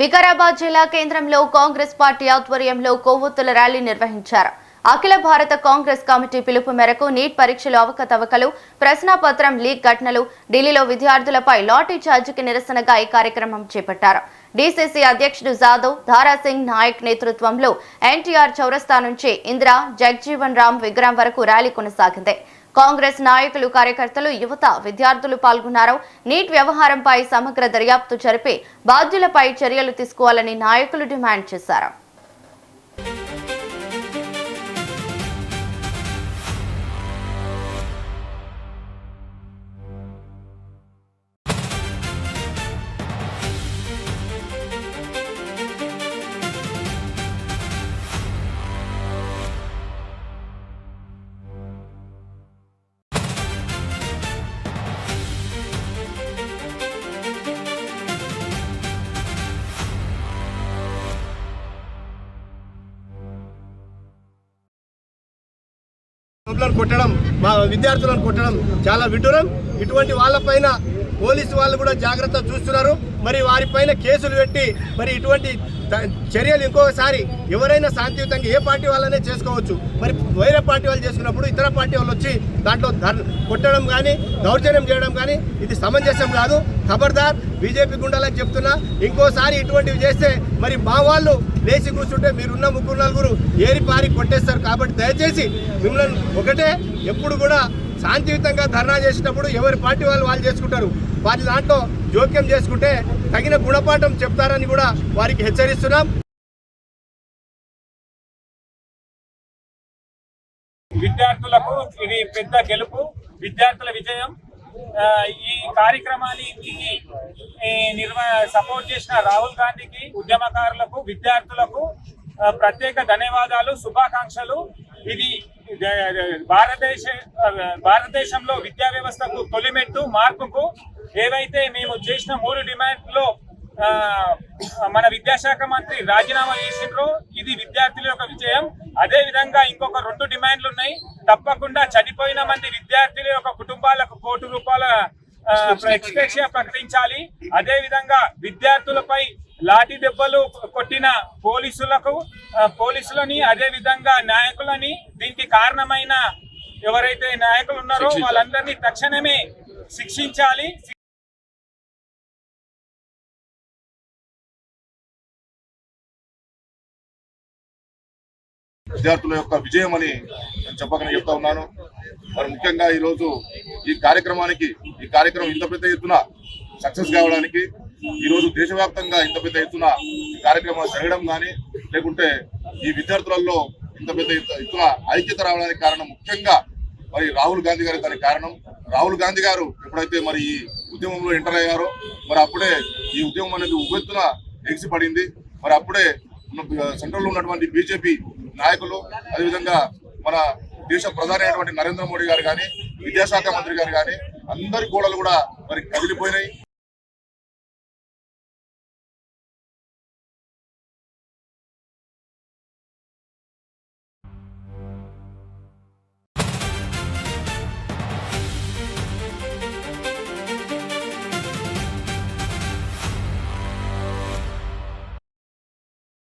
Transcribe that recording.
వికారాబాద్ జిల్లా కేంద్రంలో కాంగ్రెస్ పార్టీ ఆధ్వర్యంలో కొవ్వొత్తుల ర్యాలీ నిర్వహించారు. అఖిల భారత కాంగ్రెస్ కమిటీ పిలుపు మేరకు నీట్ పరీక్షలు అవకతవకలు, ప్రశ్నాపత్రం లీక్ ఘటనలు, ఢిల్లీలో విద్యార్థులపై లాఠీ చార్జికి నిరసనగా ఈ కార్యక్రమం చేపట్టారు. డీసీసీ అధ్యక్షుడు జాదవ్, ధారాసింగ్ నాయక్ నేతృత్వంలో ఎన్టీఆర్ చౌరస్తా నుంచి ఇందిరా జగ్జీవన్ రామ్ విగ్రహం వరకు ర్యాలీ కొనసాగింది. కాంగ్రెస్ నాయకులు, కార్యకర్తలు, యువత, విద్యార్థులు పాల్గొన్నారు. నీట్ వ్యవహారంపై సమగ్ర దర్యాప్తు జరిపి బాధ్యులపై చర్యలు తీసుకోవాలని నాయకులు డిమాండ్ చేశారు. కొట్టడం, మా విద్యార్థులను కొట్టడం చాలా విడ్డూరం. ఇటువంటి వాళ్ళపైన పోలీసు వాళ్ళు కూడా జాగ్రత్త చూస్తున్నారు. మరి వారిపైన కేసులు పెట్టి మరి ఇటువంటి చర్యలు ఇంకొకసారి ఎవరైనా శాంతియుతంగా ఏ పార్టీ వాళ్ళనే చేసుకోవచ్చు. మరి వేరే పార్టీ వాళ్ళు చేసుకున్నప్పుడు ఇతర పార్టీ వాళ్ళు వచ్చి దాంట్లో కొట్టడం కానీ దౌర్జన్యం చేయడం కానీ ఇది సమంజసం కాదు. ఖబర్దార్, బీజేపీ గుండాలకు చెప్తున్నా, ఇంకోసారి ఇటువంటివి చేస్తే మరి మా వాళ్ళు లేచి కూర్చుంటే మీరున్న ముగ్గురు నలుగురు ఏరి పారి కొట్టేస్తారు. కాబట్టి దయచేసి మిమ్మల్ని ఒకటే, ఎప్పుడు కూడా శాంతియుతంగా ధర్నా చేసేటప్పుడు ఎవరి పార్టీ వాళ్ళు చేసుకుంటారు. వారి దాంట్లో జోక్యం చేసుకుంటే తగిన గుణపాఠం చెప్తారని కూడా వారికి హెచ్చరిస్తున్నాం. విద్యార్థులకు ఇది పెద్ద గెలుపు, విద్యార్థుల విజయం. ఈ కార్యక్రమానికి సపోర్ట్ చేసిన రాహుల్ గాంధీకి, ఉద్యమకారులకు, విద్యార్థులకు ప్రత్యేక ధన్యవాదాలు, శుభాకాంక్షలు. ఇది భారతదేశంలో విద్యా వ్యవస్థకు తొలిమెట్టు, మార్పుకు. ఏవైతే మేము చేసిన 3 డిమాండ్లో మన విద్యాశాఖ మంత్రి రాజీనామా చేసిండ్రో ఇది విద్యార్థుల యొక్క విజయం. అదే విధంగా ఇంకొక 2 డిమాండ్లు ఉన్నాయి. తప్పకుండా చనిపోయిన మంది విద్యార్థుల యొక్క కుటుంబాలకు ₹1 కోట్ల ఎక్స్‌గ్రేషియా ప్రకటించాలి. అదే విధంగా విద్యార్థులపై లాఠీ దెబ్బలు కొట్టిన పోలీసులని, అదే విధంగా నాయకులని, దీనికి కారణమైన ఎవరైతే నాయకులు ఉన్నారో వాళ్ళందరినీ తక్షణమే శిక్షించాలి. విద్యార్థుల యొక్క విజయం అని నేను చెప్పకనే చెప్తా ఉన్నాను. మరి ముఖ్యంగా ఈరోజు ఈ కార్యక్రమం ఇంత పెద్ద ఎత్తున సక్సెస్ కావడానికి, ఈరోజు దేశవ్యాప్తంగా ఇంత పెద్ద ఎత్తున ఈ కార్యక్రమాలు జరగడం కానీ, లేకుంటే ఈ విద్యార్థులలో ఇంత పెద్ద ఎత్తున ఐక్యత రావడానికి కారణం ముఖ్యంగా మరి రాహుల్ గాంధీ గారి దానికి కారణం. రాహుల్ గాంధీ గారు ఎప్పుడైతే మరి ఈ ఉద్యమంలో ఎంటర్ అయ్యారో మరి అప్పుడే ఈ ఉద్యమం అనేది ఉవ్వెత్తున ఎగిసిపడింది. మరి అప్పుడే సెంట్రల్లో ఉన్నటువంటి బీజేపీ నాయకులు, అదేవిధంగా మన దేశ ప్రధాని అయినటువంటి నరేంద్ర మోడీ గారు కానీ, విద్యాశాఖ మంత్రి గారు కానీ అందరి గోడలు కూడా మరి కదిలిపోయినాయి.